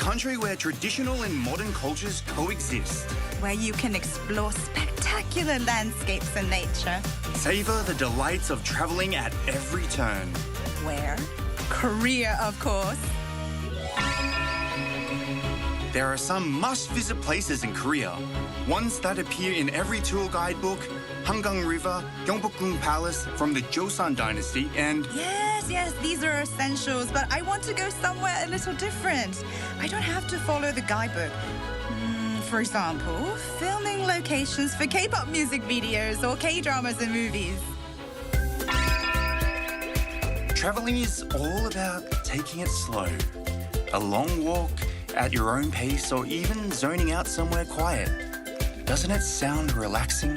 country where traditional and modern cultures coexist. Where you can explore spectacular landscapes and nature. Savor the delights of traveling at every turn. Where? Korea, of course. There are some must-visit places in Korea. Ones that appear in every tour guidebook: Hangang River, Gyeongbokgung Palace from the Joseon Dynasty, and Yes, these are essentials, but I want to go somewhere a little different. I don't have to follow the guidebook. For example, filming locations for K-pop music videos or K-dramas and movies. traveling is all about taking it slow. A long walk at your own pace, or even zoning out somewhere quiet. Doesn't it sound relaxing?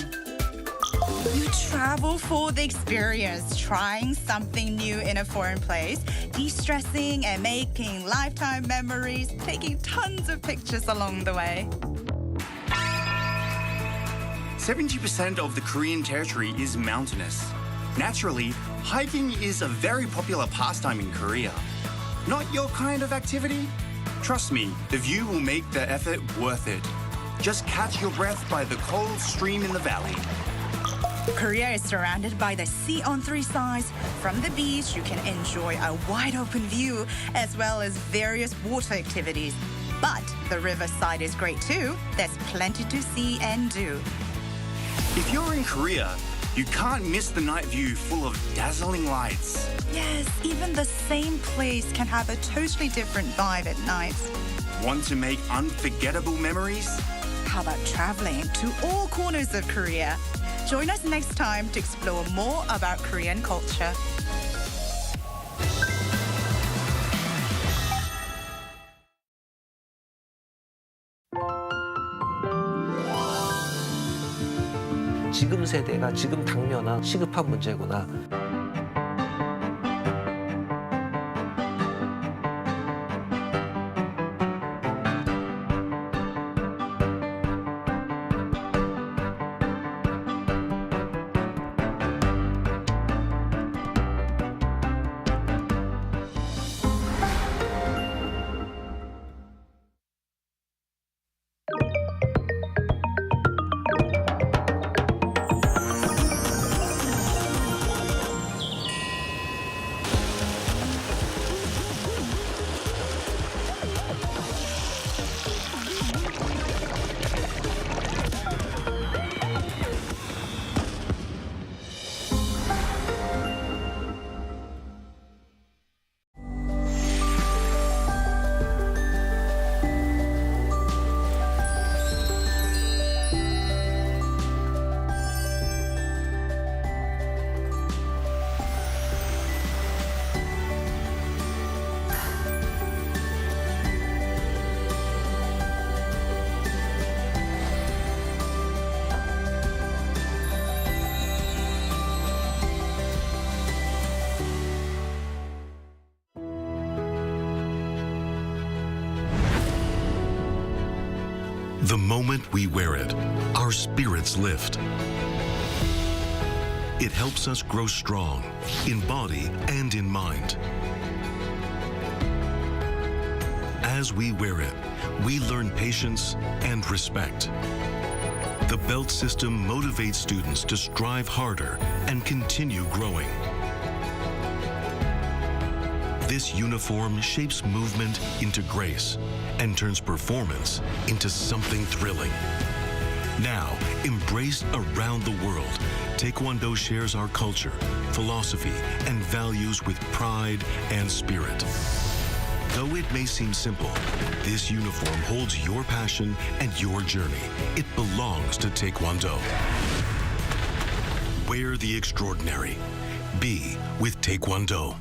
You travel for the experience, trying something new in a foreign place, de-stressing and making lifetime memories, taking tons of pictures along the way. 70% of the Korean territory is mountainous. Naturally, hiking is a very popular pastime in Korea. Not your kind of activity? Trust me, the view will make the effort worth it. Just catch your breath by the cold stream in the valley. Korea is surrounded by the sea on three sides. From the beach, you can enjoy a wide open view, as well as various water activities. But the riverside is great too. There's plenty to see and do. If you're in Korea, you can't miss the night view full of dazzling lights. Yes, even the same place can have a totally different vibe at night. Want to make unforgettable memories? How about traveling to all corners of Korea? Join us next time to explore more about Korean culture. 지금 세대가 지금 당면한 시급한 문제구나. The moment we wear it, our spirits lift. It helps us grow strong in body and in mind. As we wear it, we learn patience and respect. The belt system motivates students to strive harder and continue growing. This uniform shapes movement into grace and turns performance into something thrilling. Now, embraced around the world, Taekwondo shares our culture, philosophy, and values with pride and spirit. Though it may seem simple, this uniform holds your passion and your journey. It belongs to Taekwondo. Wear the extraordinary. Be with Taekwondo.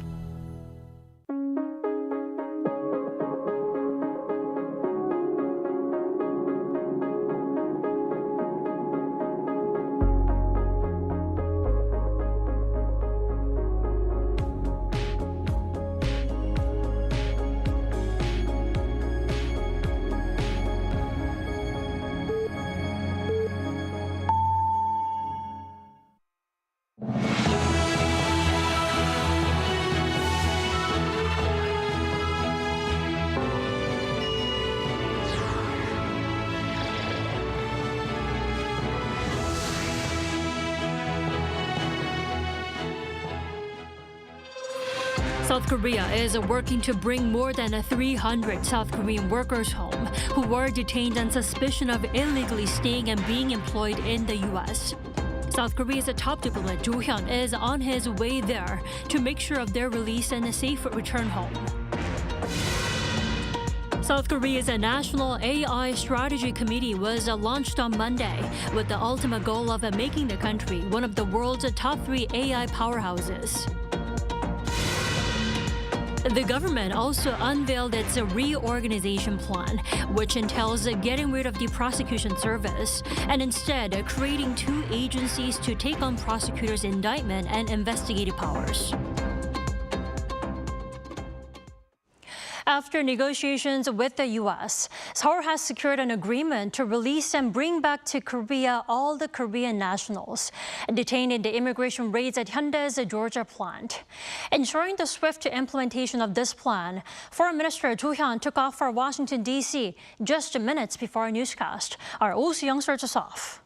South Korea is working to bring more than 300 South Korean workers home who were detained on suspicion of illegally staying and being employed in the U.S. South Korea's top diplomat Jo Hyun is on his way there to make sure of their release and a safe return home. South Korea's National AI Strategy Committee was launched on Monday with the ultimate goal of making the country one of the world's top 3 AI powerhouses. The government also unveiled its reorganization plan, which entails getting rid of the prosecution service and instead creating 2 agencies to take on prosecutors' indictment and investigative powers. After negotiations with the U.S., Seoul has secured an agreement to release and bring back to Korea all the Korean nationals detained in the immigration raids at Hyundai's Georgia plant. Ensuring the swift implementation of this plan, Foreign Minister Jo Hyun took off for Washington, D.C. just minutes before our newscast. Our Oh Soo-young starts us off.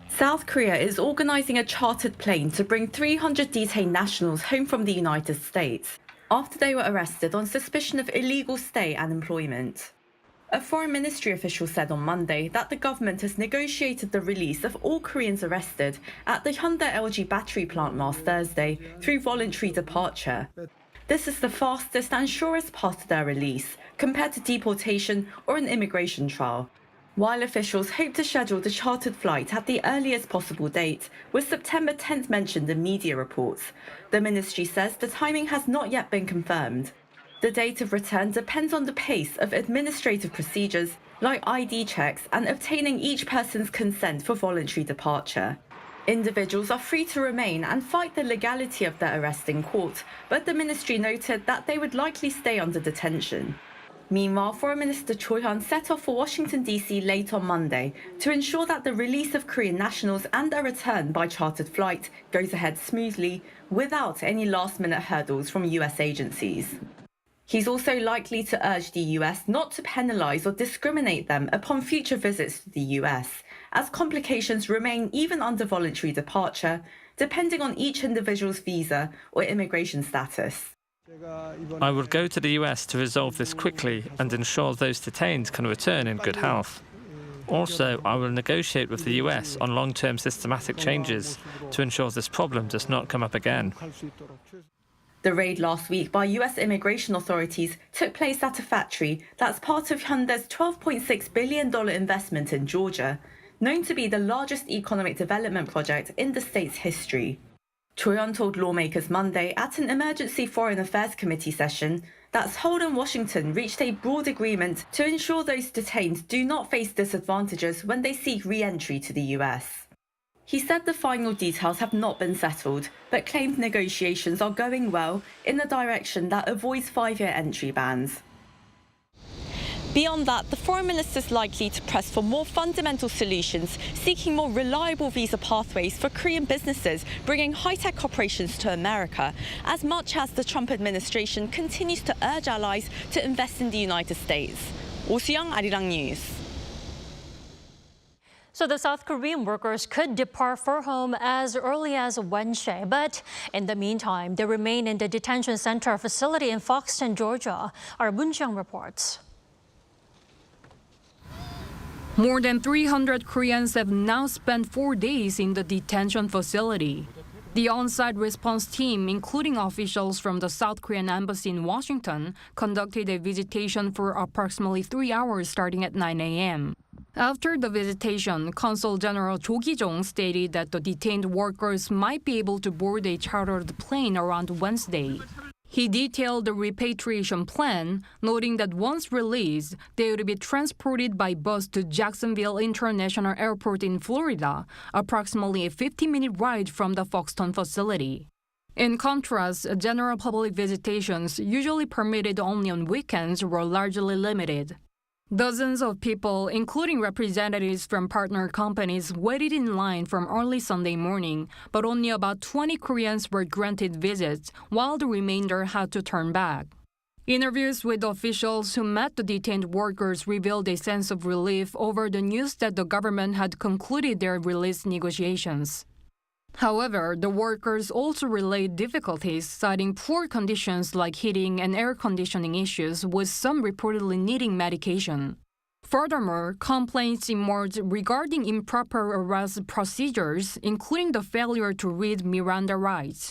South Korea is organising a chartered plane to bring 300 detained nationals home from the United States after they were arrested on suspicion of illegal stay and employment. A foreign ministry official said on Monday that the government has negotiated the release of all Koreans arrested at the Hyundai LG battery plant last Thursday through voluntary departure. This is the fastest and surest path to their release compared to deportation or an immigration trial. While officials hope to schedule the chartered flight at the earliest possible date, with September 10th mentioned in media reports, the ministry says the timing has not yet been confirmed. The date of return depends on the pace of administrative procedures like ID checks and obtaining each person's consent for voluntary departure. Individuals are free to remain and fight the legality of their arrest in court, but the ministry noted that they would likely stay under detention. Meanwhile, Foreign Minister Jo Hyun set off for Washington, D.C. late on Monday to ensure that the release of Korean nationals and their return by chartered flight goes ahead smoothly without any last-minute hurdles from U.S. agencies. He's also likely to urge the U.S. not to penalise or discriminate them upon future visits to the U.S., as complications remain even under voluntary departure, depending on each individual's visa or immigration status. I will go to the US to resolve this quickly and ensure those detained can return in good health. Also, I will negotiate with the US on long-term systematic changes to ensure this problem does not come up again. The raid last week by US immigration authorities took place at a factory that's part of Hyundai's $12.6 billion investment in Georgia, known to be the largest economic development project in the state's history. Jo Hyun told lawmakers Monday at an emergency Foreign Affairs Committee session that Seoul and Washington reached a broad agreement to ensure those detained do not face disadvantages when they seek re-entry to the US. He said the final details have not been settled, but claimed negotiations are going well in a direction that avoids 5-year entry bans. Beyond that, the foreign minister is likely to press for more fundamental solutions, seeking more reliable visa pathways for Korean businesses bringing high-tech corporations to America, as much as the Trump administration continues to urge allies to invest in the United States. Oh Soo-young, Arirang News. So the South Korean workers could depart for home as early as Wednesday, but in the meantime, they remain in the detention center facility in Foxton, Georgia. Our Moon Jeong reports. More than 300 Koreans have now spent 4 days in the detention facility. The on-site response team, including officials from the South Korean embassy in Washington, conducted a visitation for approximately 3 hours starting at 9 a.m. After the visitation, Consul General Jo Ki-jong stated that the detained workers might be able to board a chartered plane around Wednesday. He detailed the repatriation plan, noting that once released, they would be transported by bus to Jacksonville International Airport in Florida, approximately a 50-minute ride from the Foxton facility. In contrast, general public visitations, usually permitted only on weekends, were largely limited. Dozens of people, including representatives from partner companies, waited in line from early Sunday morning, but only about 20 Koreans were granted visits, while the remainder had to turn back. Interviews with officials who met the detained workers revealed a sense of relief over the news that the government had concluded their release negotiations. However, the workers also relayed difficulties, citing poor conditions like heating and air conditioning issues, with some reportedly needing medication. Furthermore, complaints emerged regarding improper arrest procedures, including the failure to read Miranda rights.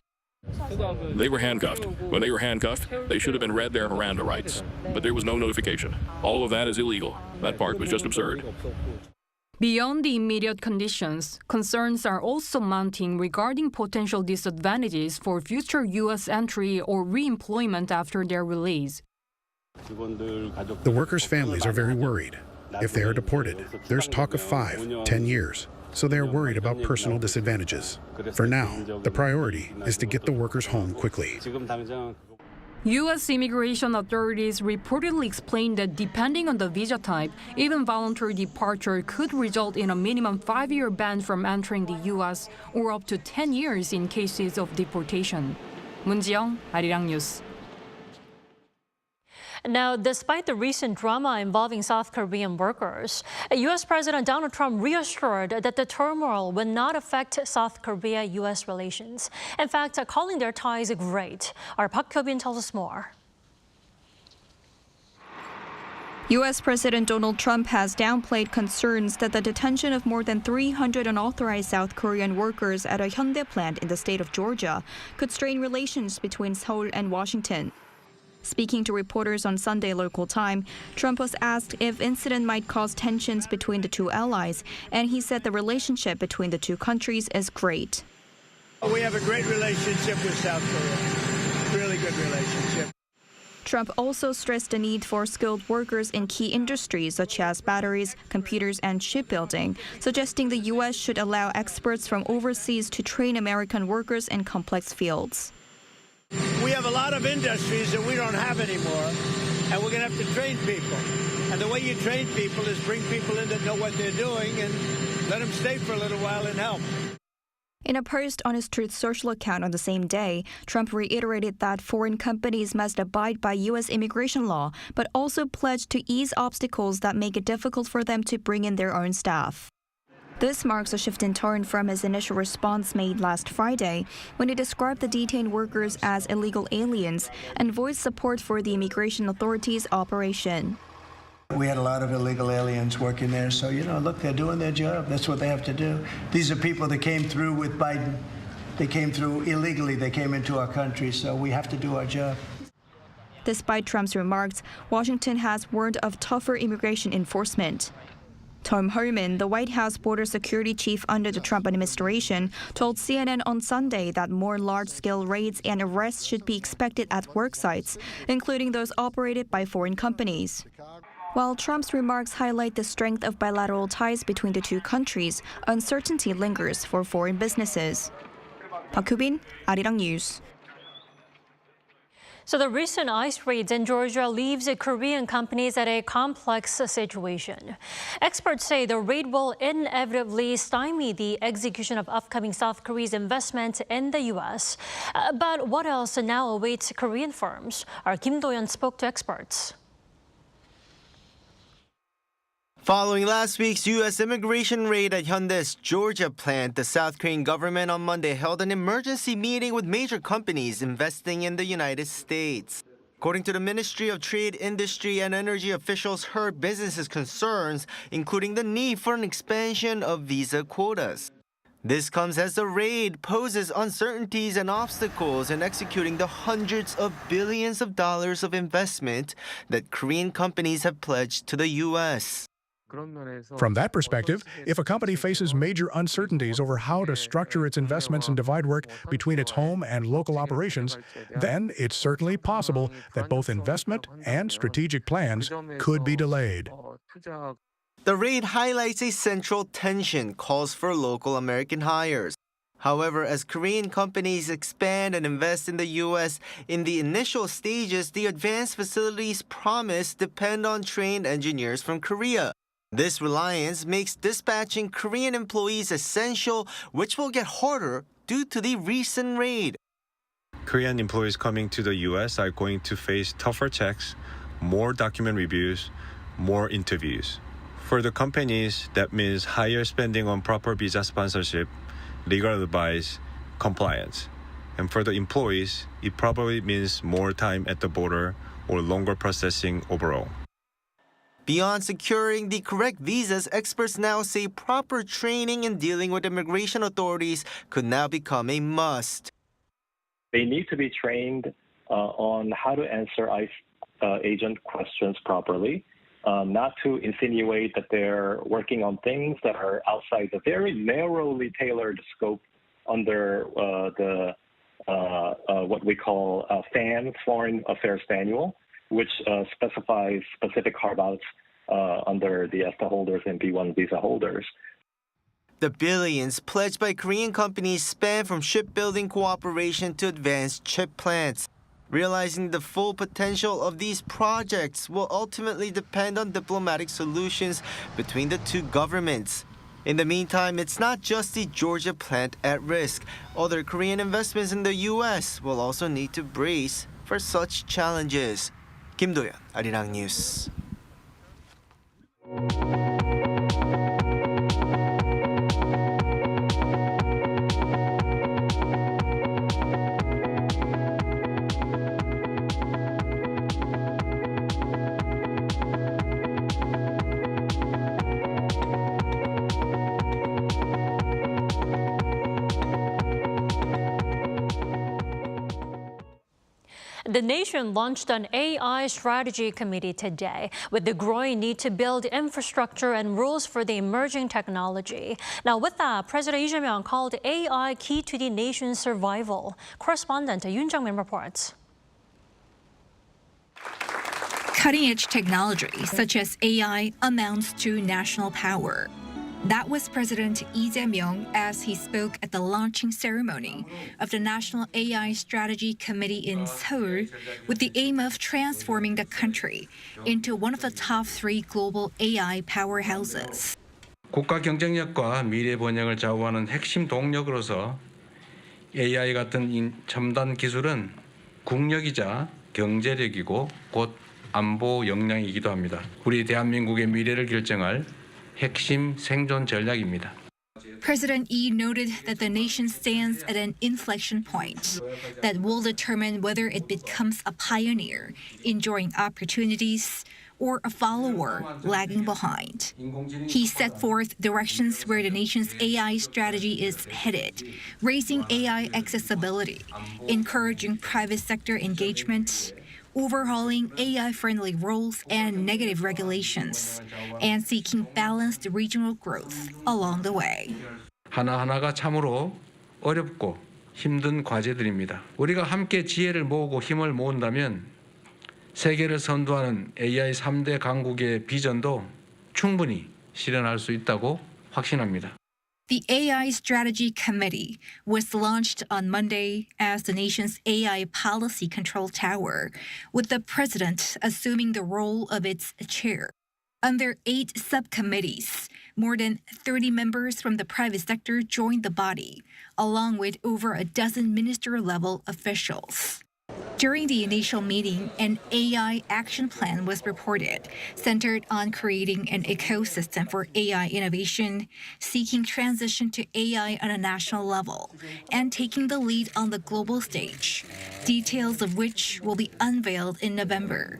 They were handcuffed. When they were handcuffed, they should have been read their Miranda rights. But there was no notification. All of that is illegal. That part was just absurd. Beyond the immediate conditions, concerns are also mounting regarding potential disadvantages for future U.S. entry or re-employment after their release. The workers' families are very worried. If they are deported, there's talk of 5, 10 years. So they are worried about personal disadvantages. For now, the priority is to get the workers home quickly. U.S. immigration authorities reportedly explained that depending on the visa type, even voluntary departure could result in a minimum 5-year ban from entering the U.S. or up to 10 years in cases of deportation. 문지영, Arirang News. Now, despite the recent drama involving South Korean workers, U.S. President Donald Trump reassured that the turmoil will not affect South Korea-U.S. relations. In fact, calling their ties great. Our Park Hyo-bin tells us more. U.S. President Donald Trump has downplayed concerns that the detention of more than 300 unauthorized South Korean workers at a Hyundai plant in the state of Georgia could strain relations between Seoul and Washington. Speaking to reporters on Sunday local time, Trump was asked if incident might cause tensions between the two allies, and he said the relationship between the two countries is great. We have a great relationship with South Korea, really good relationship. Trump also stressed the need for skilled workers in key industries such as batteries, computers, and shipbuilding, suggesting the U.S. should allow experts from overseas to train American workers in complex fields. We have a lot of industries that we don't have anymore, and we're going to have to train people. And the way you train people is bring people in that know what they're doing and let them stay for a little while and help. In a post on his Truth Social account on the same day, Trump reiterated that foreign companies must abide by U.S. immigration law, but also pledged to ease obstacles that make it difficult for them to bring in their own staff. This marks a shift in tone from his initial response made last Friday, when he described the detained workers as illegal aliens and voiced support for the immigration authorities' operation. We had a lot of illegal aliens working there, so, look, they're doing their job. That's what they have to do. These are people that came through with Biden. They came through illegally. They came into our country, so we have to do our job. Despite Trump's remarks, Washington has warned of tougher immigration enforcement. Tom Homan, the White House border security chief under the Trump administration, told CNN on Sunday that more large-scale raids and arrests should be expected at work sites, including those operated by foreign companies. While Trump's remarks highlight the strength of bilateral ties between the two countries, uncertainty lingers for foreign businesses. Park Hyo-bin, Arirang News. So the recent ICE raids in Georgia leaves Korean companies at a complex situation. Experts say the raid will inevitably stymie the execution of upcoming South Korea's investment in the U.S. But what else now awaits Korean firms? Our Kim Do-yeon spoke to experts. Following last week's U.S. immigration raid at Hyundai's Georgia plant, the South Korean government on Monday held an emergency meeting with major companies investing in the United States. According to the Ministry of Trade, Industry, and Energy, officials heard businesses' concerns, including the need for an expansion of visa quotas. This comes as the raid poses uncertainties and obstacles in executing the hundreds of billions of dollars of investment that Korean companies have pledged to the U.S. From that perspective, if a company faces major uncertainties over how to structure its investments and divide work between its home and local operations, then it's certainly possible that both investment and strategic plans could be delayed. The raid highlights a central tension, calls for local American hires. However, as Korean companies expand and invest in the U.S., in the initial stages, the advanced facilities promised depend on trained engineers from Korea. This reliance makes dispatching Korean employees essential, which will get harder due to the recent raid. Korean employees coming to the U.S. are going to face tougher checks, more document reviews, more interviews. For the companies, that means higher spending on proper visa sponsorship, legal advice, compliance. And for the employees, it probably means more time at the border or longer processing overall. Beyond securing the correct visas, experts now say proper training in dealing with immigration authorities could now become a must. They need to be trained on how to answer ICE agent questions properly, not to insinuate that they're working on things that are outside the very narrowly tailored scope under what we call FAN, Foreign Affairs Manual, which specifies specific carve-outs under the ESTA holders and B1 visa holders. The billions pledged by Korean companies span from shipbuilding cooperation to advanced chip plants. Realizing the full potential of these projects will ultimately depend on diplomatic solutions between the two governments. In the meantime, it's not just the Georgia plant at risk. Other Korean investments in the U.S. will also need to brace for such challenges. Kim Do-yeon, Arirang News. The nation launched an AI strategy committee today with the growing need to build infrastructure and rules for the emerging technology. Now, with that, President Lee Jae-myung called AI key to the nation's survival. Correspondent Yoon Jung-min reports. Cutting-edge technology, such as AI, amounts to national power. That was President Lee Jae-myung as he spoke at the launching ceremony of the National AI Strategy Committee in Seoul with the aim of transforming the country into one of the top 3 global AI powerhouses. 국가 경쟁력과 미래 번영을 좌우하는 핵심 동력으로서 AI 같은 첨단 기술은 국력이자 경제력이고 곧 안보 역량이기도 합니다. 우리 대한민국의 미래를 결정할 핵심 생존 전략입니다. President Lee noted that the nation stands at an inflection point that will determine whether it becomes a pioneer, enjoying opportunities, or a follower lagging behind. He set forth directions where the nation's AI strategy is headed, raising AI accessibility, encouraging private sector engagement, overhauling AI-friendly rules and negative regulations, and seeking balanced regional growth along the way. 하나하나가 참으로 어렵고 힘든 과제들입니다. 우리가 함께 지혜를 모으고 힘을 모은다면 세계를 선도하는 AI 3대 강국의 비전도 충분히 실현할 수 있다고 확신합니다. The AI Strategy Committee was launched on Monday as the nation's AI policy control tower, with the president assuming the role of its chair. Under 8 subcommittees, more than 30 members from the private sector joined the body, along with over a dozen minister-level officials. During the initial meeting, an AI action plan was reported, centered on creating an ecosystem for AI innovation, seeking transition to AI on a national level, and taking the lead on the global stage, details of which will be unveiled in November.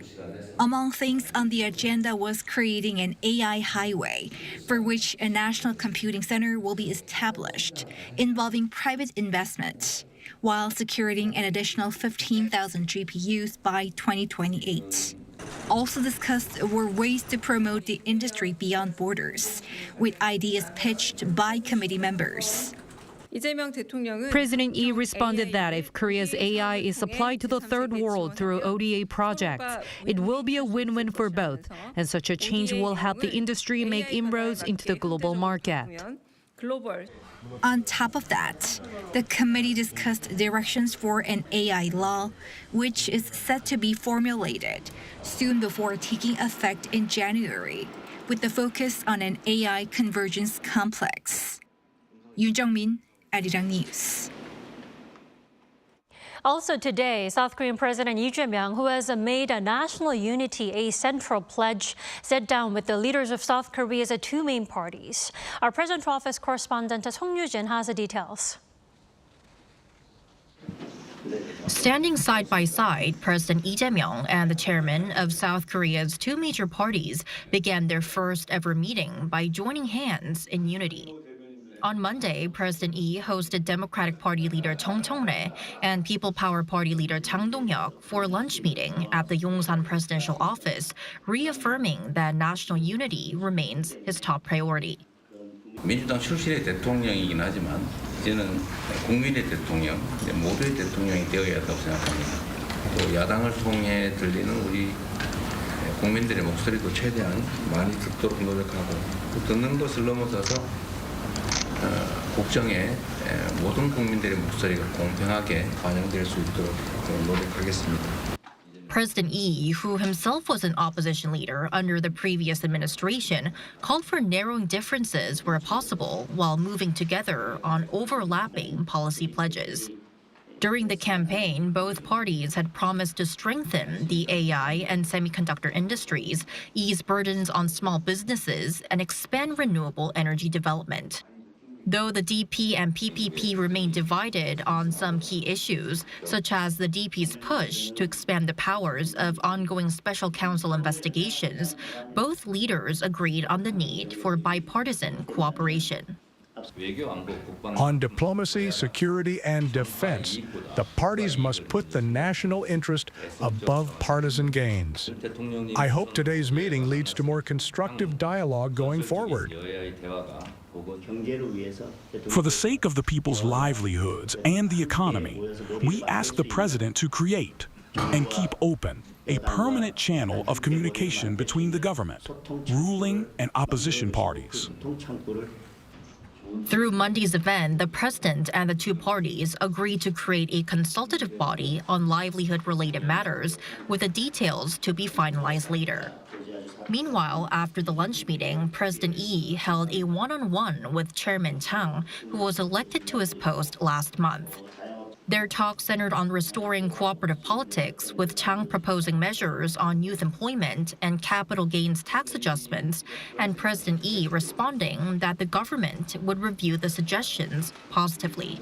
Among things on the agenda was creating an AI highway, for which a national computing center will be established, involving private investment, while securing an additional 15,000 GPUs by 2028. Also discussed were ways to promote the industry beyond borders, with ideas pitched by committee members. President Lee responded that if Korea's AI is applied to the third world through ODA projects, it will be a win-win for both, and such a change will help the industry make inroads into the global market. On top of that, the committee discussed directions for an AI law, which is set to be formulated soon before taking effect in January, with the focus on an AI convergence complex. Yoon Jung-min, Arirang News. Also today, South Korean President Lee Jae-myung, who has made national unity a central pledge, sat down with the leaders of South Korea's two main parties. Our presidential office correspondent Song Yoo-jin has the details. Standing side by side, President Lee Jae-myung and the chairman of South Korea's two major parties began their first ever meeting by joining hands in unity. On Monday, President Lee hosted Democratic Party leader Chung Chong-rae and People Power Party leader Jang Dong-hyuk for a lunch meeting at the Yongsan presidential office, reaffirming that national unity remains his top priority. 민주당 출신의 대통령이긴 하지만 이제는 국민의 대통령, 모두의 대통령이 되어야 한다고 생각합니다. 또 야당을 통해 들리는 우리 국민들의 목소리도 최대한 많이 듣도록 노력하고 또 듣는 것을 넘어서서 국정에 모든 국민들의 목소리가 공평하게 반영될 수 있도록 노력하겠습니다. President Lee, who himself was an opposition leader under the previous administration, called for narrowing differences where possible while moving together on overlapping policy pledges. During the campaign, both parties had promised to strengthen the AI and semiconductor industries, ease burdens on small businesses, and expand renewable energy development. Though the DP and PPP remain divided on some key issues, such as the DP's push to expand the powers of ongoing special counsel investigations, both leaders agreed on the need for bipartisan cooperation. On diplomacy, security, and defense, the parties must put the national interest above partisan gains. I hope today's meeting leads to more constructive dialogue going forward. For the sake of the people's livelihoods and the economy, we ask the President to create and keep open a permanent channel of communication between the government, ruling and opposition parties. Through Monday's event, the president and the two parties agreed to create a consultative body on livelihood-related matters, with the details to be finalized later. Meanwhile, after the lunch meeting, President Lee held a one-on-one with Chairman Chang, who was elected to his post last month. Their talk centered on restoring cooperative politics, with Chang proposing measures on youth employment and capital gains tax adjustments, and President Lee responding that the government would review the suggestions positively.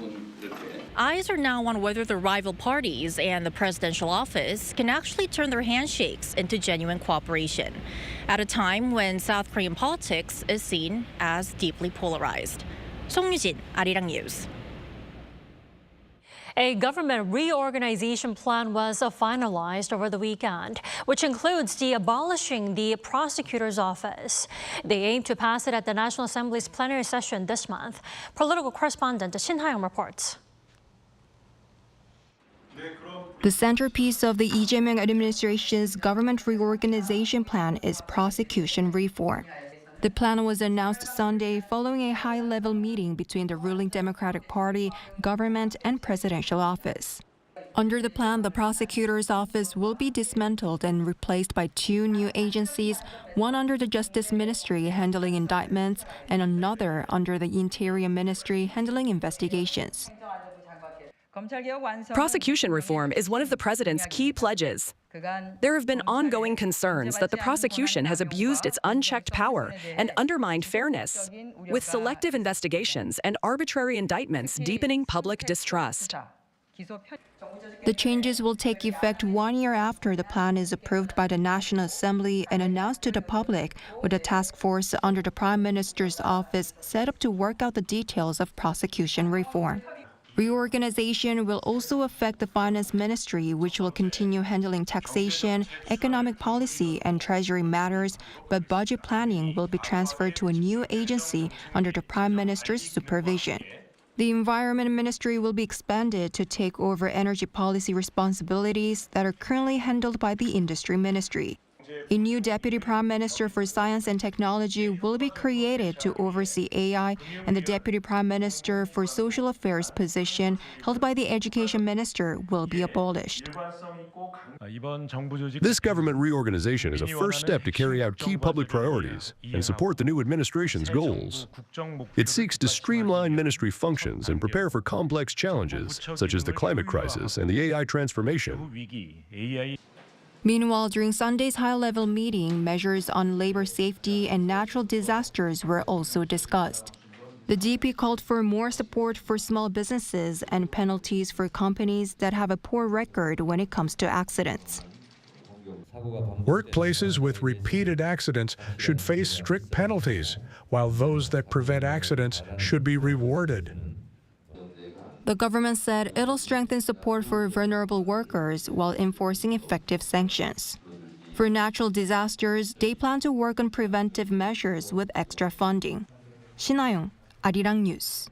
Eyes are now on whether the rival parties and the presidential office can actually turn their handshakes into genuine cooperation, at a time when South Korean politics is seen as deeply polarized. Song Yoo-jin, Arirang News. A government reorganization plan was finalized over the weekend, which includes abolishing the prosecutor's office. They aim to pass it at the National Assembly's plenary session this month. Political correspondent Shin Ha-young reports. The centerpiece of the Lee Jae-myung administration's government reorganization plan is prosecution reform. The plan was announced Sunday following a high-level meeting between the ruling Democratic Party, government, and presidential office. Under the plan, the prosecutor's office will be dismantled and replaced by two new agencies, one under the Justice Ministry handling indictments and another under the Interior Ministry handling investigations. Prosecution reform is one of the president's key pledges. There have been ongoing concerns that the prosecution has abused its unchecked power and undermined fairness, with selective investigations and arbitrary indictments deepening public distrust. The changes will take effect 1 year after the plan is approved by the National Assembly and announced to the public, with a task force under the Prime Minister's office set up to work out the details of prosecution reform. Reorganization will also affect the Finance Ministry, which will continue handling taxation, economic policy, and treasury matters, but budget planning will be transferred to a new agency under the Prime Minister's supervision. The Environment Ministry will be expanded to take over energy policy responsibilities that are currently handled by the Industry Ministry. A new Deputy Prime Minister for Science and Technology will be created to oversee AI, and the Deputy Prime Minister for Social Affairs position held by the Education Minister will be abolished. This government reorganization is a first step to carry out key public priorities and support the new administration's goals. It seeks to streamline ministry functions and prepare for complex challenges, such as the climate crisis and the AI transformation. Meanwhile, during Sunday's high-level meeting, measures on labor safety and natural disasters were also discussed. The DP called for more support for small businesses and penalties for companies that have a poor record when it comes to accidents. Workplaces with repeated accidents should face strict penalties, while those that prevent accidents should be rewarded. The government said it'll strengthen support for vulnerable workers while enforcing effective sanctions. For natural disasters, they plan to work on preventive measures with extra funding. 신하영, Arirang News.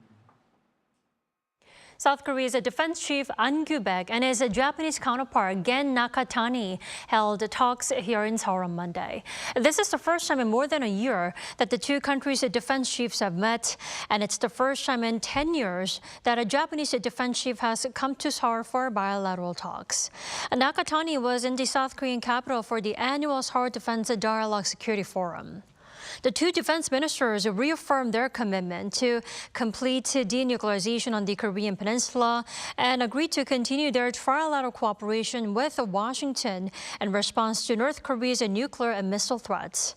South Korea's defense chief An Gu-baek and his Japanese counterpart Gen Nakatani held talks here in Seoul on Monday. This is the first time in more than a year that the two countries' defense chiefs have met, and it's the first time in 10 years that a Japanese defense chief has come to Seoul for bilateral talks. Nakatani was in the South Korean capital for the annual Seoul Defense Dialogue Security Forum. The two defense ministers reaffirmed their commitment to complete denuclearization on the Korean peninsula and agreed to continue their trilateral cooperation with Washington in response to North Korea's nuclear and missile threats.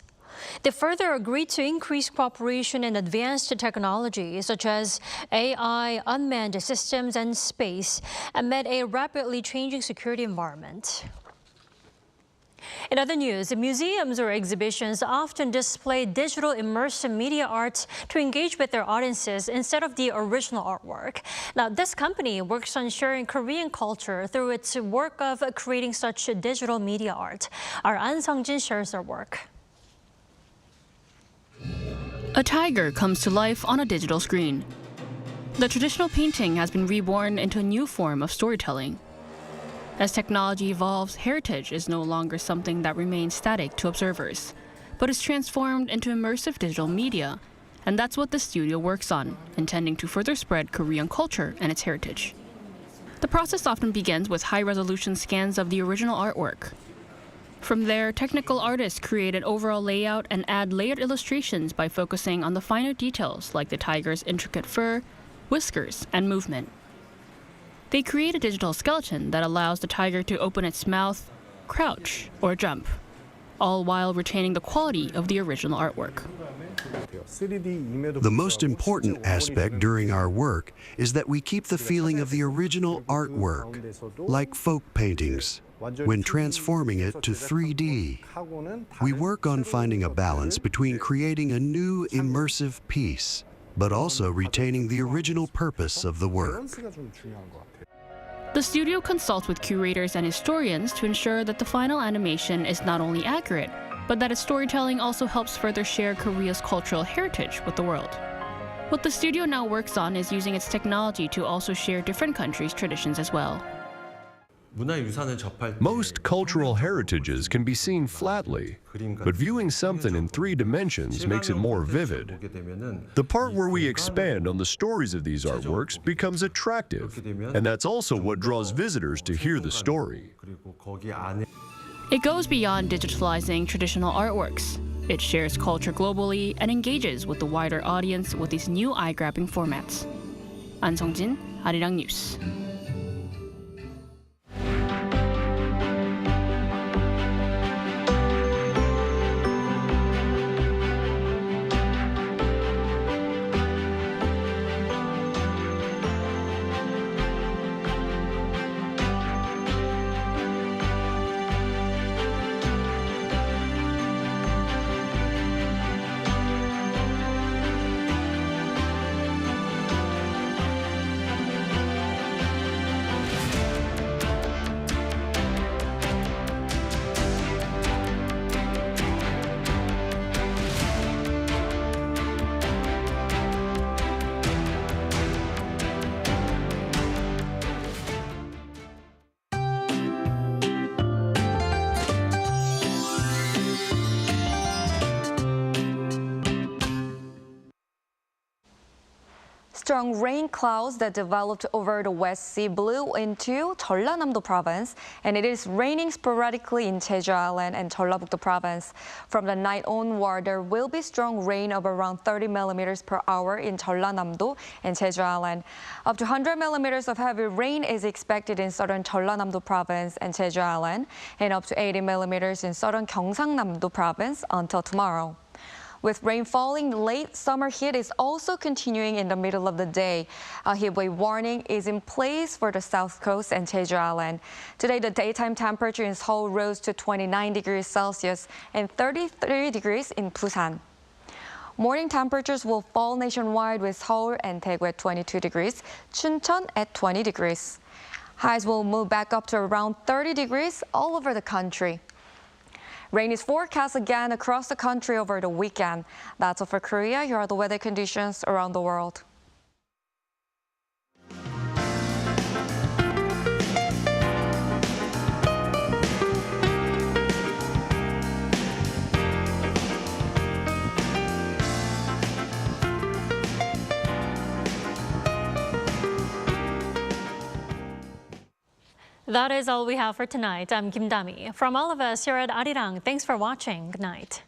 They further agreed to increase cooperation in advanced technologies such as AI, unmanned systems, and space amid a rapidly changing security environment. In other news, museums or exhibitions often display digital immersive media art to engage with their audiences instead of the original artwork. Now, this company works on sharing Korean culture through its work of creating such digital media art. Our An Sung-jin shares their work. A tiger comes to life on a digital screen. The traditional painting has been reborn into a new form of storytelling. As technology evolves, heritage is no longer something that remains static to observers, but is transformed into immersive digital media, and that's what the studio works on, intending to further spread Korean culture and its heritage. The process often begins with high-resolution scans of the original artwork. From there, technical artists create an overall layout and add layered illustrations by focusing on the finer details like the tiger's intricate fur, whiskers, and movement. They create a digital skeleton that allows the tiger to open its mouth, crouch, or jump, all while retaining the quality of the original artwork. The most important aspect during our work is that we keep the feeling of the original artwork, like folk paintings, when transforming it to 3D. We work on finding a balance between creating a new immersive piece, but also retaining the original purpose of the work. The studio consults with curators and historians to ensure that the final animation is not only accurate, but that its storytelling also helps further share Korea's cultural heritage with the world. What the studio now works on is using its technology to also share different countries' traditions as well. Most cultural heritages can be seen flatly, but viewing something in 3 dimensions makes it more vivid. The part where we expand on the stories of these artworks becomes attractive, and that's also what draws visitors to hear the story. It goes beyond digitalizing traditional artworks. It shares culture globally and engages with the wider audience with these new eye-grabbing formats. An Sung-jin, Arirang News. strong rain clouds that developed over the West Sea blew into Jeollanam-do province, and it is raining sporadically in Jeju Island and Jeollabuk-do province. From the night onward, there will be strong rain of around 30 millimeters per hour in Jeollanam-do and Jeju Island. Up to 100 millimeters of heavy rain is expected in southern Jeollanam-do province and Jeju Island, and up to 80 millimeters in southern Gyeongsang-nam-do province until tomorrow. With rain falling, late summer heat is also continuing in the middle of the day. A heatwave warning is in place for the south coast and Jeju Island. Today, the daytime temperature in Seoul rose to 29 degrees Celsius and 33 degrees in Busan. Morning temperatures will fall nationwide with Seoul and Daegu at 22 degrees, Chuncheon at 20 degrees. Highs will move back up to around 30 degrees all over the country. Rain is forecast again across the country over the weekend. That's all for Korea. Here are the weather conditions around the world. That is all we have for tonight. I'm Kim Dami. From all of us here at Arirang, thanks for watching. Good night.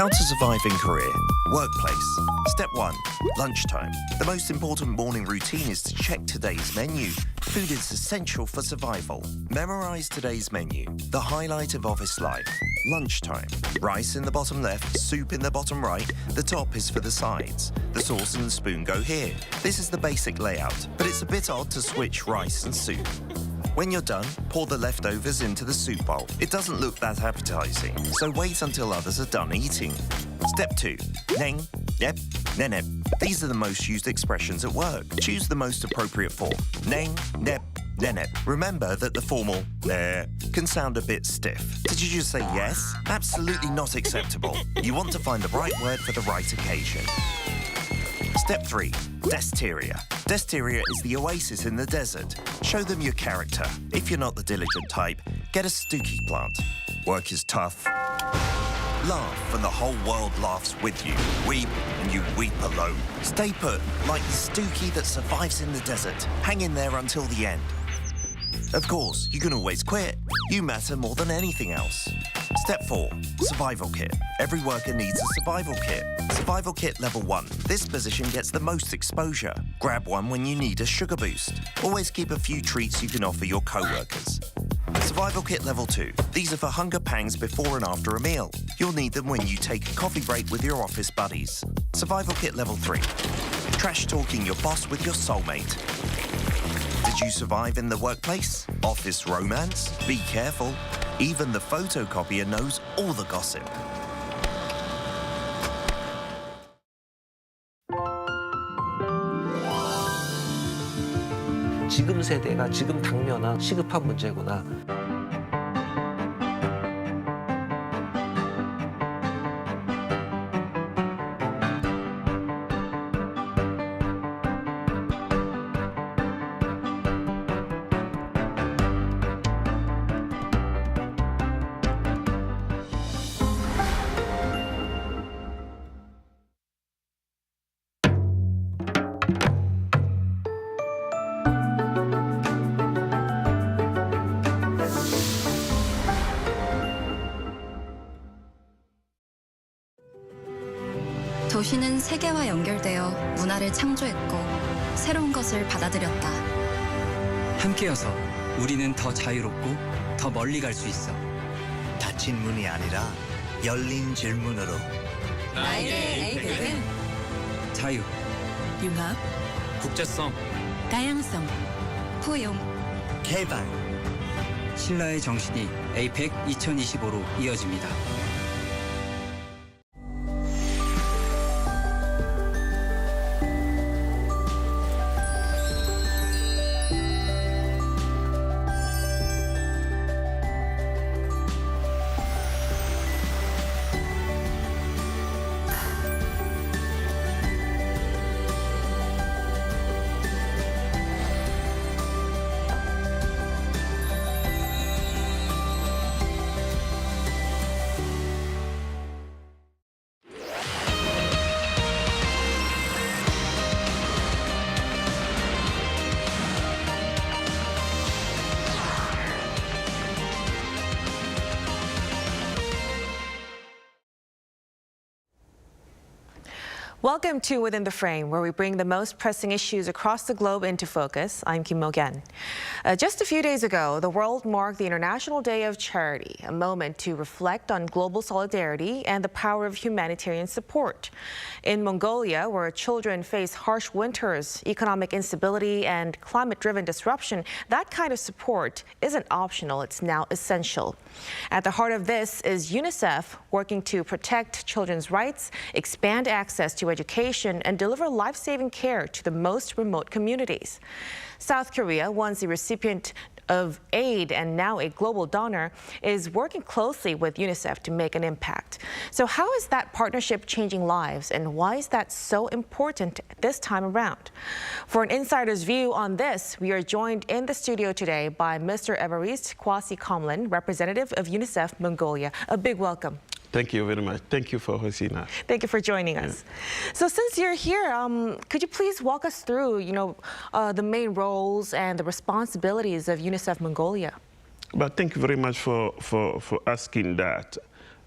How to survive in Korea. Workplace. Step 1. Lunchtime. The most important morning routine is to check today's menu. Food is essential for survival. Memorize today's menu. The highlight of office life. Lunchtime. Rice in the bottom left, soup in the bottom right. The top is for the sides. The sauce and the spoon go here. This is the basic layout, but it's a bit odd to switch rice and soup. When you're done, pour the leftovers into the soup bowl. It doesn't look that appetizing, so wait until others are done eating. Step 2. Neng, nep, nenep. These are the most used expressions at work. Choose the most appropriate form. Neng, nep, nenep. Remember that the formal ne can sound a bit stiff. Did you just say yes? Absolutely not acceptable. You want to find the right word for the right occasion. Step 3. Desteria. Desteria is the oasis in the desert. Show them your character. If you're not the diligent type, get a stooky plant. Work is tough. Laugh and the whole world laughs with you. Weep and you weep alone. Stay put, like the stooky that survives in the desert. Hang in there until the end. Of course, you can always quit. You matter more than anything else. Step 4. Survival kit. Every worker needs a survival kit. Survival kit level 1. This position gets the most exposure. Grab one when you need a sugar boost. Always keep a few treats you can offer your co-workers. Survival kit level 2. These are for hunger pangs before and after a meal. You'll need them when you take a coffee break with your office buddies. Survival kit level 3. Trash talking your boss with your soulmate. Did you survive in the workplace? Office romance? Be careful. Even the photocopier knows all the gossip. 지금 세대가 지금 당면한 시급한 문제구나. 도시는 세계와 연결되어 문화를 창조했고 새로운 것을 받아들였다. 함께여서 우리는 더 자유롭고 더 멀리 갈 수 있어. 닫힌 문이 아니라 열린 질문으로. 나에게 에이펙은 자유, 융합, 국제성, 다양성, 포용, 개발. 신라의 정신이 에이펙 2025로 이어집니다. Welcome to Within the Frame, where we bring the most pressing issues across the globe into focus. I'm Kim Mo-gyan. Just a few days ago, the world marked the International Day of Charity, a moment to reflect on global solidarity and the power of humanitarian support. In Mongolia, where children face harsh winters, economic instability, and climate-driven disruption, that kind of support isn't optional, it's now essential. At the heart of this is UNICEF, working to protect children's rights, expand access to education, and deliver life-saving care to the most remote communities. South Korea, once a recipient of aid and now a global donor, is working closely with UNICEF to make an impact. So how is that partnership changing lives, and why is that so important this time around? For an insider's view on this, we are joined in the studio today by Mr. Evariste Kwasi-Komlin, representative of UNICEF Mongolia. A big welcome. Thank you very much. Thank you for hosting us. Thank you for joining us. So since you're here, could you please walk us through, the main roles and the responsibilities of UNICEF Mongolia? But thank you very much for asking that.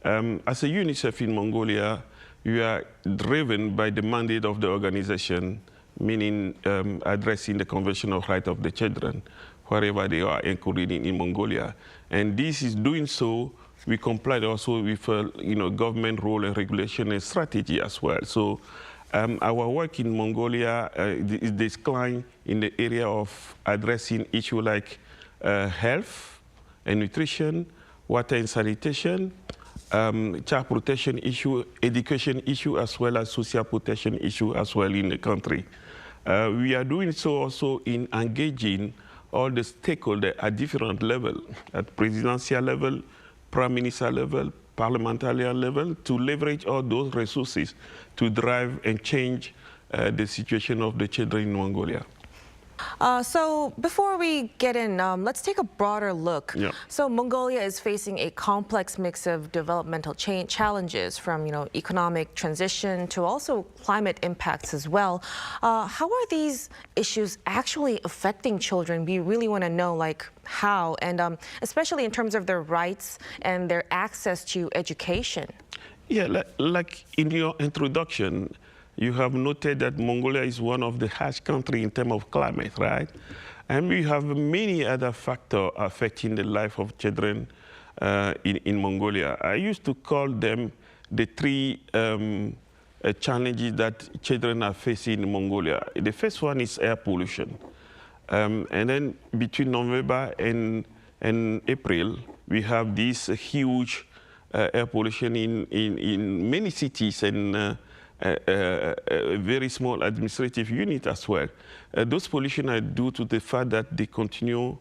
As a UNICEF in Mongolia, we are driven by the mandate of the organization, meaning addressing the Convention of Rights of the Children, wherever they are included in Mongolia. And this is doing so, we complied also with government role and regulation and strategy as well. So our work in Mongolia is declined in the area of addressing issues like health and nutrition, water and sanitation, child protection issue, education issue, as well as social protection issue as well in the country. We are doing so also in engaging all the stakeholders at different levels, at presidential level, Prime Minister level, parliamentary level, to leverage all those resources to drive and change the situation of the children in Mongolia. So before we get in, let's take a broader look. Yeah. So Mongolia is facing a complex mix of developmental challenges, from economic transition to also climate impacts as well. How are these issues actually affecting children? We really want to know, how, and especially in terms of their rights and their access to education. Yeah, like in your introduction, you have noted that Mongolia is one of the harsh countries in terms of climate, right? And we have many other factors affecting the life of children in Mongolia. I used to call them the three challenges that children are facing in Mongolia. The first one is air pollution. And then between November and April, we have this huge air pollution in many cities and a very small administrative unit as well. Those pollution are due to the fact that they continue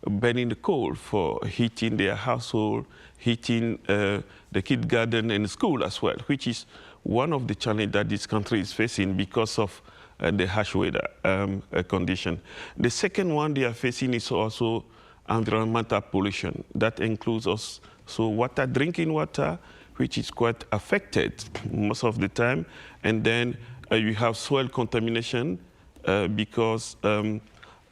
burning the coal for heating their household, heating the kindergarten and school as well, which is one of the challenges that this country is facing because of the harsh weather condition. The second one they are facing is also environmental pollution. That includes also drinking water, which is quite affected most of the time. And then you have soil contamination because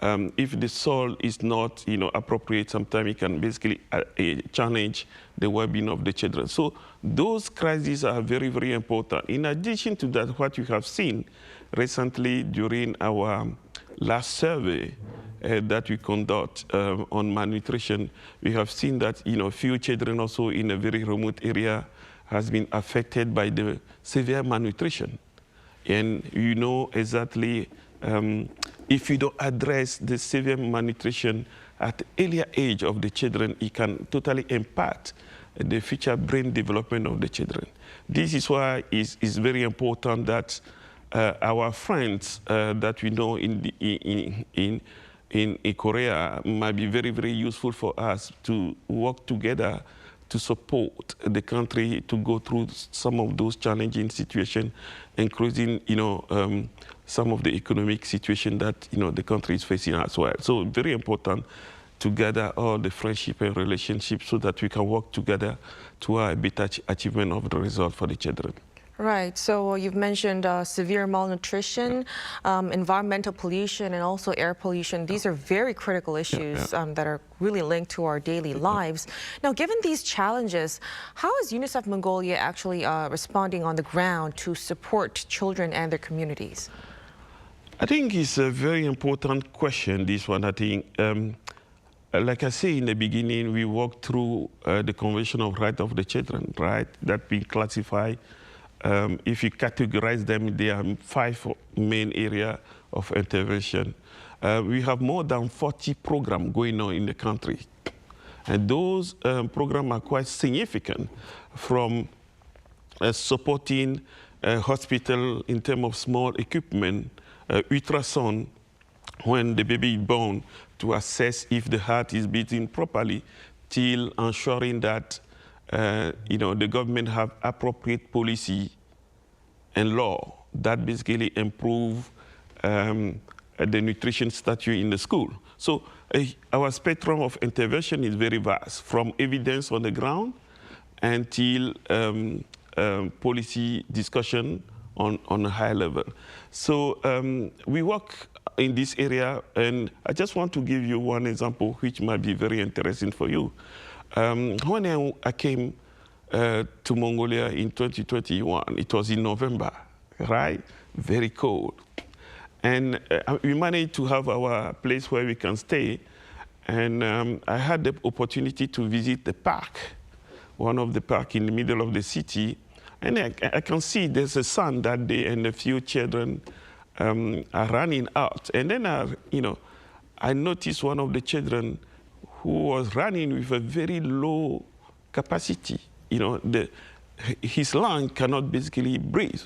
if the soil is not, appropriate, sometimes it can basically challenge the well-being of the children. So those crises are very, very important. In addition to that, what you have seen recently during our last survey that we conduct on malnutrition, we have seen that, few children also in a very remote area has been affected by the severe malnutrition. And you know exactly if you don't address the severe malnutrition at the earlier age of the children, it can totally impact the future brain development of the children. This is why it's very important that our friends that we know in Korea might be very, very useful for us to work together to support the country to go through some of those challenging situations, including, some of the economic situation that, the country is facing as well. So very important to gather all the friendship and relationships so that we can work together to a better achievement of the result for the children. Right. So you've mentioned severe malnutrition, environmental pollution, and also air pollution. These are very critical issues that are really linked to our daily lives. Now, given these challenges, how is UNICEF Mongolia actually responding on the ground to support children and their communities? I think it's a very important question, this one. I think, like I say in the beginning, we walked through the Convention of Rights of the Children, right? That being classified. If you categorize them, there are 5 main areas of intervention. We have more than 40 programs going on in the country. And those programs are quite significant, from supporting a hospital in terms of small equipment, ultrasound when the baby is born to assess if the heart is beating properly, till ensuring that the government have appropriate policy and law that basically improve the nutrition status in the school. So our spectrum of intervention is very vast, from evidence on the ground until policy discussion on a high level. So we work in this area, and I just want to give you one example which might be very interesting for you. When I came to Mongolia in 2021, it was in November, right? Very cold. And we managed to have our place where we can stay. And I had the opportunity to visit the park, one of the parks in the middle of the city. And I can see there's a sun that day, and a few children are running out. And then, I noticed one of the children who was running with a very low capacity. His lung cannot basically breathe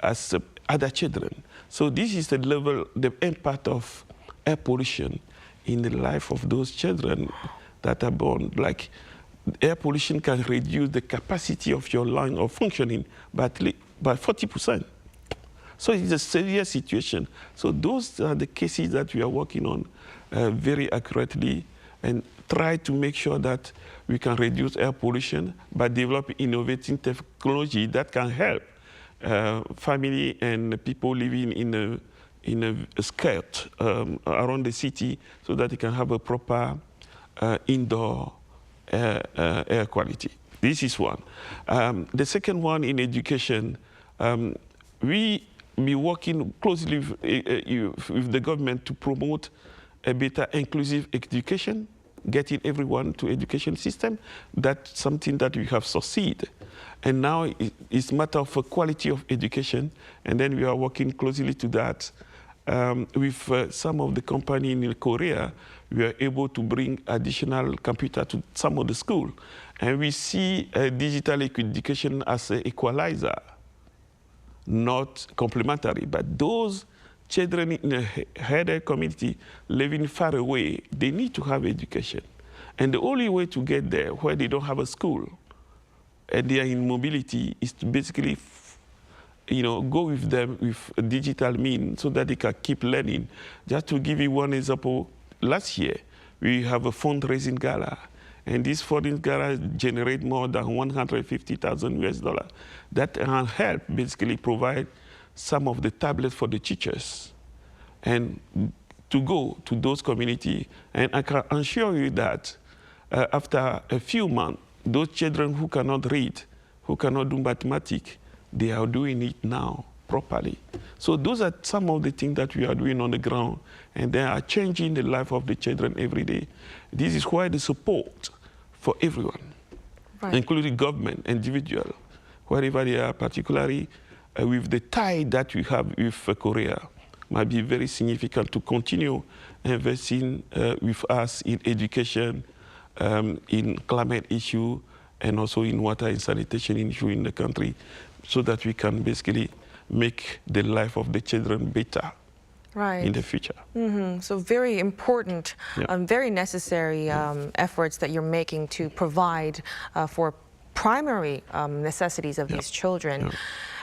as other children. So this is the impact of air pollution in the life of those children that are born. Like, air pollution can reduce the capacity of your lung of functioning by 40%. So it's a severe situation. So those are the cases that we are working on very accurately, and try to make sure that we can reduce air pollution by developing innovative technology that can help family and people living in a skirt around the city, so that they can have a proper indoor air quality. This is one. The second one, in education, we be working closely with the government to promote a better inclusive education, getting everyone to education system. That's something that we have succeeded. And now it's a matter of quality of education. And then we are working closely to that. With some of the company in Korea, we are able to bring additional computer to some of the school. And we see digital education as an equalizer, not complementary. But those children in a Hyundai community living far away, they need to have education. And the only way to get there, where they don't have a school, and they are in mobility, is to basically go with them with digital means so that they can keep learning. Just to give you one example, last year, we have a fundraising gala. And this fundraising gala generate more than $150,000 US. That can help basically provide some of the tablets for the teachers, and to go to those communities. And I can assure you that after a few months, those children who cannot read, who cannot do mathematics, they are doing it now properly. So those are some of the things that we are doing on the ground, and they are changing the life of the children every day. This is why the support for everyone, including government, individual, wherever they are, particularly with the tie that we have with Korea, might be very significant to continue investing with us in education, in climate issue, and also in water and sanitation issue in the country, so that we can basically make the life of the children better in the future. So very important, very necessary efforts that you're making to provide for primary necessities of these children.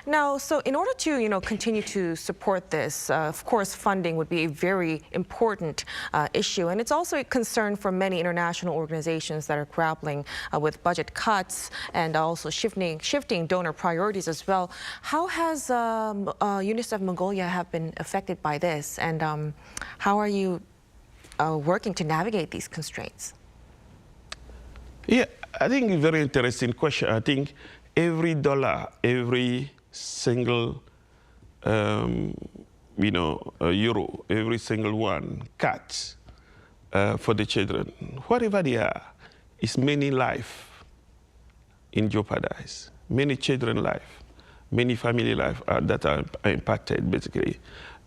Now, so in order to, continue to support this, of course, funding would be a very important issue. And it's also a concern for many international organizations that are grappling with budget cuts and also shifting donor priorities as well. How has UNICEF Mongolia have been affected by this? And how are you working to navigate these constraints? Yeah, I think it's a very interesting question. I think every dollar, every single euro, every single one cut for the children, whatever they are, is many lives in jeopardize, many children life, many family life that are impacted basically.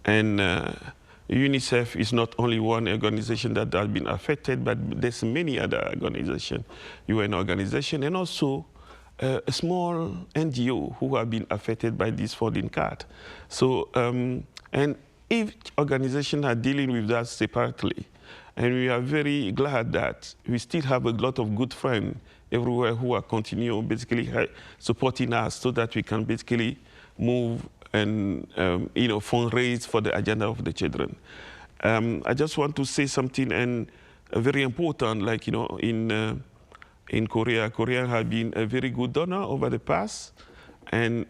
And UNICEF is not only one organization that has been affected, but there's many other organizations, UN organizations, and also a small NGO who have been affected by this funding cut. So, and each organization are dealing with that separately. And we are very glad that we still have a lot of good friends everywhere who are continuing basically supporting us so that we can basically move and fundraise for the agenda of the children. I just want to say something and very important, like in Korea has been a very good donor over the past, and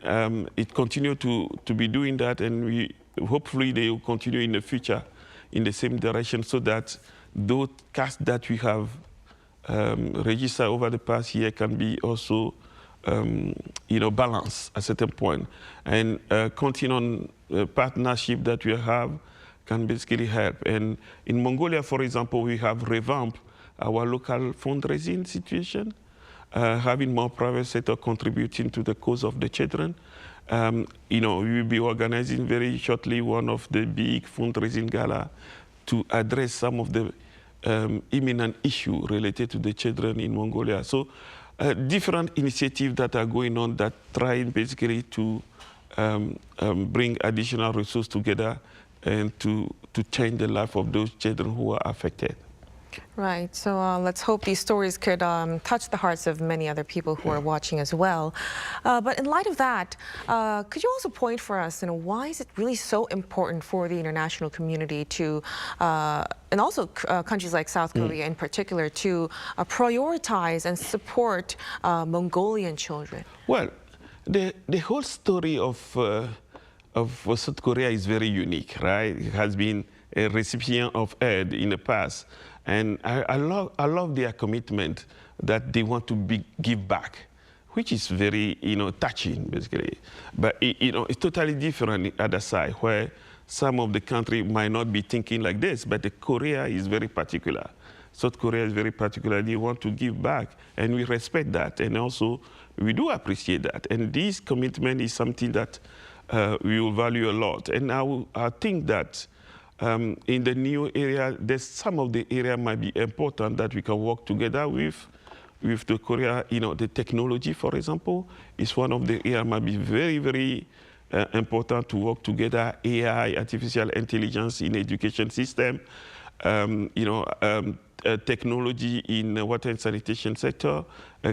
it continues to be doing that, and hopefully they will continue in the future in the same direction, so that those casts that we have registered over the past year can be also balanced at a certain point, and continue on partnership that we have can basically help. And in Mongolia, for example, we have revamped our local fundraising situation, having more private sector contributing to the cause of the children. We will be organizing very shortly one of the big fundraising gala to address some of the imminent issue related to the children in Mongolia. So different initiatives that are going on that trying basically to bring additional resources together and to change the life of those children who are affected. Right. So let's hope these stories could touch the hearts of many other people who are watching as well. But in light of that, could you also point for us, why is it really so important for the international community to, and also countries like South Korea in particular, to prioritize and support Mongolian children? Well, the whole story of South Korea is very unique, right? It has been a recipient of aid in the past. And I love their commitment that they want to give back, which is very, touching, basically. But, it's totally different on the other side, where some of the country might not be thinking like this, but Korea is very particular. South Korea is very particular. They want to give back, and we respect that. And also, we do appreciate that. And this commitment is something that we will value a lot. And I think that in the new area, there's some of the area might be important that we can work together with the Korea. The technology, for example, is one of the area might be very, very important to work together. AI, artificial intelligence in education system, technology in the water and sanitation sector,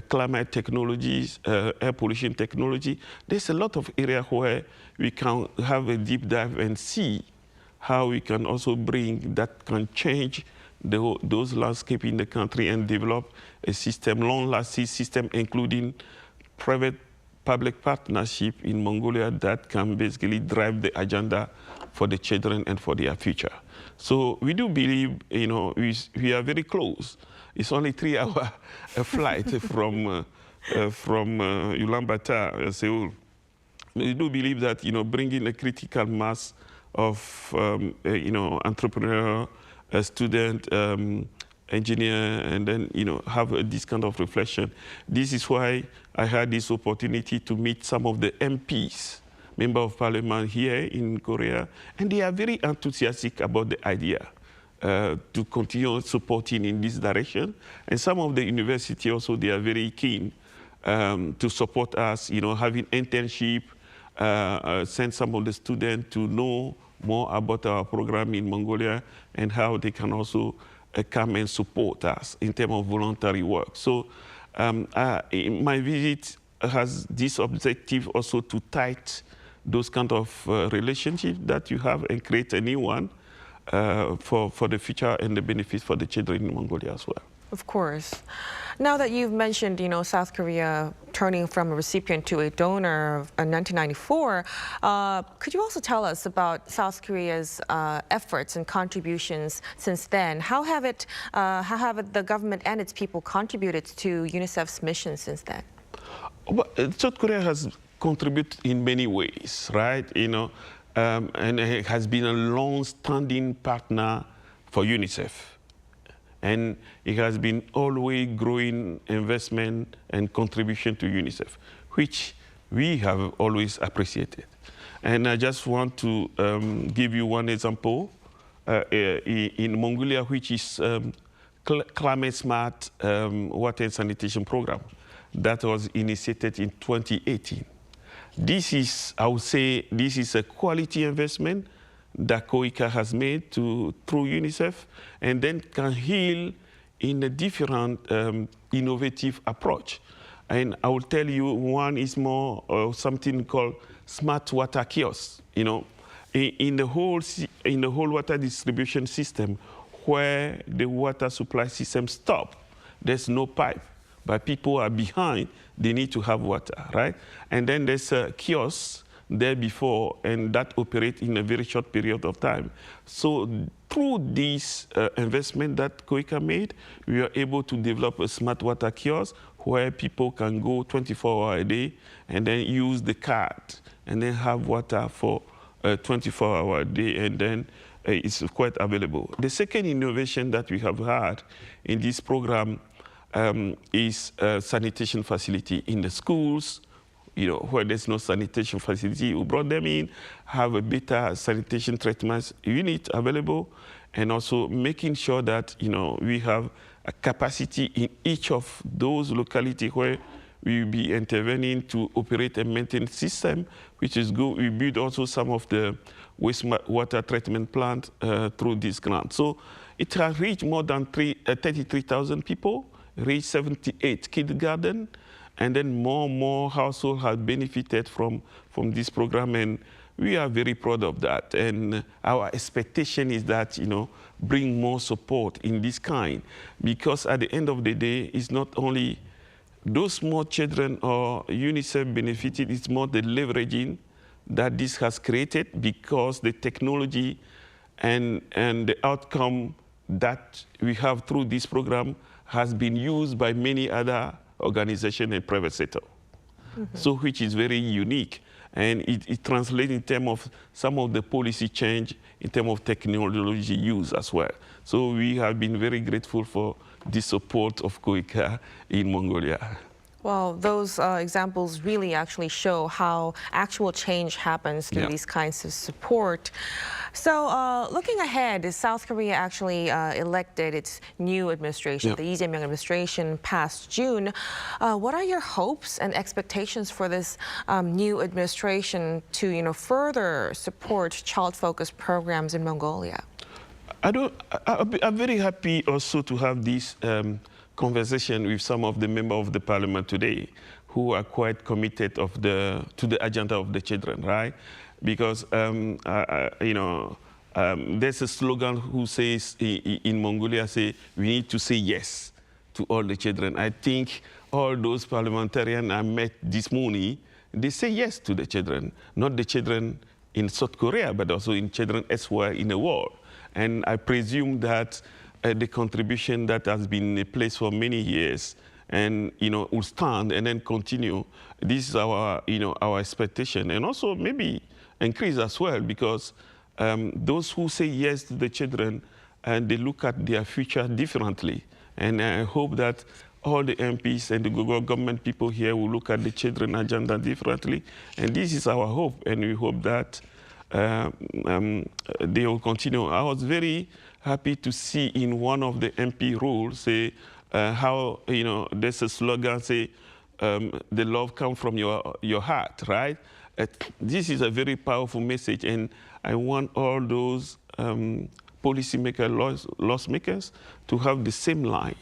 climate technologies, air pollution technology. There's a lot of area where we can have a deep dive and see how we can also bring that can change those landscape in the country and develop a system, long-lasting system, including private public partnership in Mongolia that can basically drive the agenda for the children and for their future. So we do believe, we are very close. It's only 3-hour flight from Ulaanbaatar, Seoul. We do believe that, bringing a critical mass of, entrepreneur, student, engineer, and then, have this kind of reflection. This is why I had this opportunity to meet some of the MPs, Member of Parliament here in Korea, and they are very enthusiastic about the idea to continue supporting in this direction. And some of the university also, they are very keen to support us, having internship, send some of the students to know more about our program in Mongolia and how they can also come and support us in terms of voluntary work. So my visit has this objective also to tighten those kind of relationships that you have and create a new one for the future and the benefit for the children in Mongolia as well. Of course. Now that you've mentioned, South Korea turning from a recipient to a donor in 1994, could you also tell us about South Korea's efforts and contributions since then? How have the government and its people contributed to UNICEF's mission since then? Well, South Korea has contributed in many ways, right? And it has been a long-standing partner for UNICEF. And it has been always growing investment and contribution to UNICEF, which we have always appreciated. And I just want to give you one example in Mongolia, which is climate smart water and sanitation program that was initiated in 2018. This is, I would say, this is a quality investment that KOICA has made through UNICEF, and then can heal in a different innovative approach. And I will tell you, one is more something called smart water kiosks. In the whole water distribution system, where the water supply system stops, there's no pipe, but people are behind, they need to have water, right? And then there's a kiosk there before, and that operate in a very short period of time. So through this investment that KOICA made, we are able to develop a smart water kiosk where people can go 24 hours a day and then use the card and then have water for 24 hours a day, and then it's quite available. The second innovation that we have had in this program is a sanitation facility in the schools, where there's no sanitation facility. We brought them in, have a better sanitation treatment unit available, and also making sure that, we have a capacity in each of those localities where we will be intervening to operate a maintenance system, which is good. We build also some of the wastewater treatment plant through this grant. So it has reached more than 33,000 people, reached 78 kindergarten, and then more households have benefited from this program, and we are very proud of that. And our expectation is that, bring more support in this kind, because at the end of the day, it's not only those small children or UNICEF benefited, it's more the leveraging that this has created, because the technology and the outcome that we have through this program has been used by many other organizations and private sector. So which is very unique. And it translates in terms of some of the policy change, in terms of technology use as well. So we have been very grateful for the support of KOICA in Mongolia. Well, those examples really actually show how actual change happens through these kinds of support. So looking ahead, South Korea actually elected its new administration, the Lee Jae-myung administration, past June. What are your hopes and expectations for this new administration to, further support child-focused programs in Mongolia? I'm very happy also to have this conversation with some of the members of the parliament today who are quite committed to the agenda of the children, right? Because, there's a slogan who says in Mongolia, we need to say yes to all the children. I think all those parliamentarians I met this morning, they say yes to the children, not the children in South Korea, but also in children elsewhere in the world. And I presume that the contribution that has been in place for many years and will stand and then continue. This is our our expectation, and also maybe increase as well, because those who say yes to the children and they look at their future differently. And I hope that all the MPs and the government people here will look at the children agenda differently. And this is our hope, and we hope that they will continue. I was very happy to see in one of the MP rules say how there's a slogan say the love comes from your heart, right? This is a very powerful message, and I want all those policymakers, lawmakers to have the same line,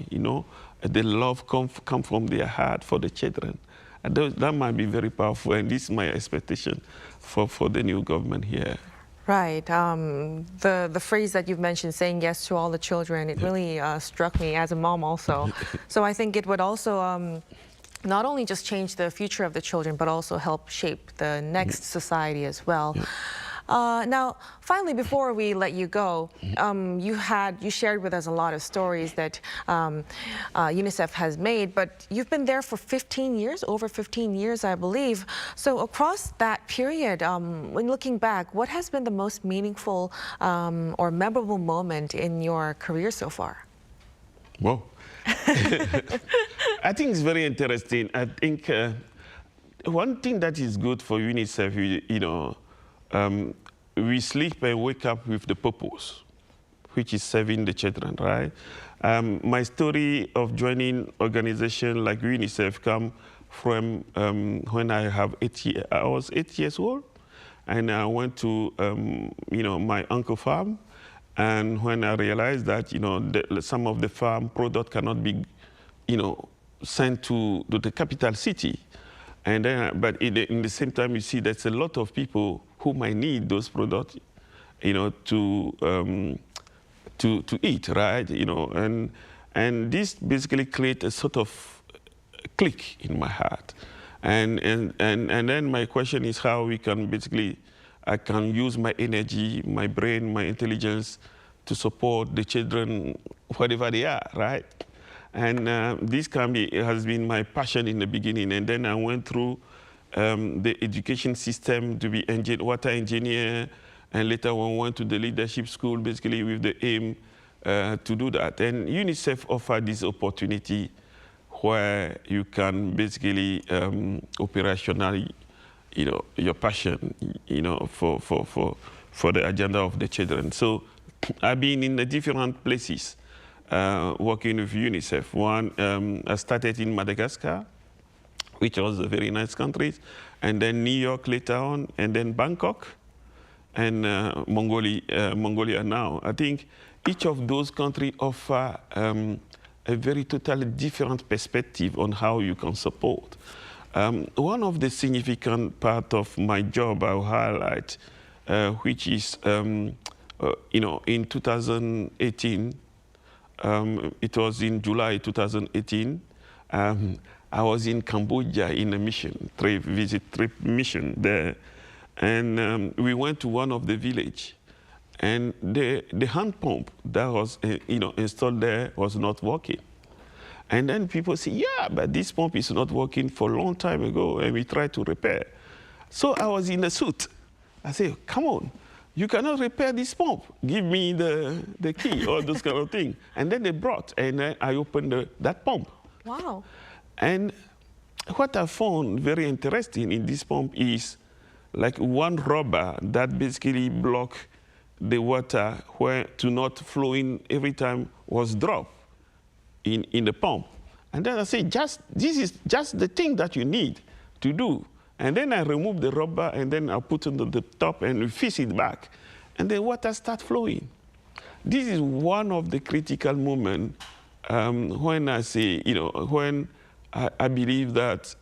the love come from their heart for the children. And that might be very powerful, and this is my expectation for the new government here. Right. The phrase that you've mentioned, saying yes to all the children, it really struck me as a mom also. So I think it would also not only just change the future of the children, but also help shape the next society as well. Now, finally, before we let you go, you shared with us a lot of stories that UNICEF has made, but you've been there for 15 years, over 15 years, I believe. So across that period, when looking back, what has been the most meaningful or memorable moment in your career so far? Whoa. I think it's very interesting. I think one thing that is good for UNICEF, we sleep and wake up with the purpose, which is serving the children, right? My story of joining organization like UNICEF come from when I was 8 years old, and I went to my uncle's farm, and when I realized that some of the farm product cannot be sent to the capital city, and then but in the same time you see there's a lot of people who might need those products, to eat, right? And this basically creates a sort of click in my heart, and then my question is how we can I can use my energy, my brain, my intelligence to support the children wherever they are, right? And this has been my passion in the beginning, and then I went through the education system to be water engineer, and later on went to the leadership school, basically with the aim to do that. And UNICEF offered this opportunity where you can basically operationally, your passion, for the agenda of the children. So I've been in the different places working with UNICEF. One, I started in Madagascar, which was a very nice country, and then New York later on, and then Bangkok, and Mongolia now. I think each of those countries offer a very totally different perspective on how you can support. One of the significant part of my job I'll highlight, which is, in 2018, it was in July 2018, I was in Cambodia in a mission, trip mission there. And we went to one of the village, and the hand pump that was installed there was not working. And then people say, yeah, but this pump is not working for a long time ago, and we tried to repair. So I was in a suit. I said, come on, you cannot repair this pump. Give me the key or those kind of thing. And then they brought, and I opened that pump. Wow. And what I found very interesting in this pump is like one rubber that basically block the water to not flow in every time was dropped in the pump. And then I said, this is just the thing that you need to do. And then I remove the rubber, and then I put it on the top and fish it back. And the water starts flowing. This is one of the critical moments when I say, when I believe that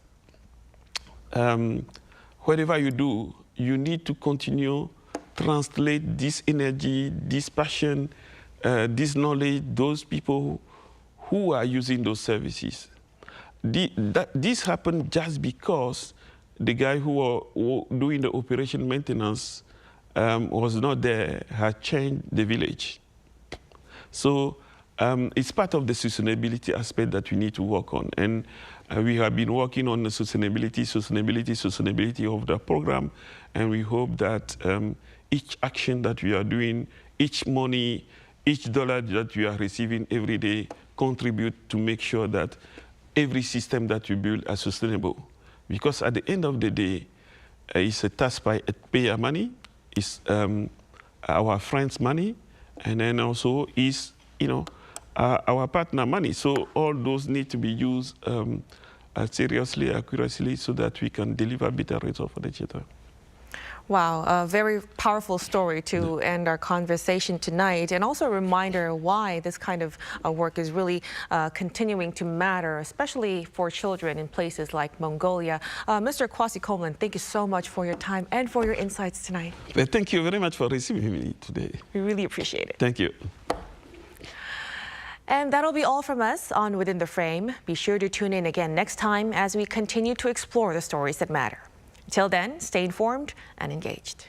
whatever you do, you need to continue translate this energy, this passion, this knowledge, those people who are using those services. This happened just because the guy who was doing the operation maintenance was not there, had changed the village. So it's part of the sustainability aspect that we need to work on. And we have been working on the sustainability of the program. And we hope that each action that we are doing, each money, each dollar that we are receiving every day contribute to make sure that every system that we build is sustainable. Because at the end of the day, it's a taxpayer money, it's our friends' money, and then also is, our partner money. So all those need to be used seriously, accurately, so that we can deliver better results for the children. Wow, a very powerful story to end our conversation tonight, and also a reminder why this kind of work is really continuing to matter, especially for children in places like Mongolia. Mr. Kwasi Coleman, thank you so much for your time and for your insights tonight. Thank you very much for receiving me today. We really appreciate it. Thank you. And that'll be all from us on Within the Frame. Be sure to tune in again next time as we continue to explore the stories that matter. Until then, stay informed and engaged.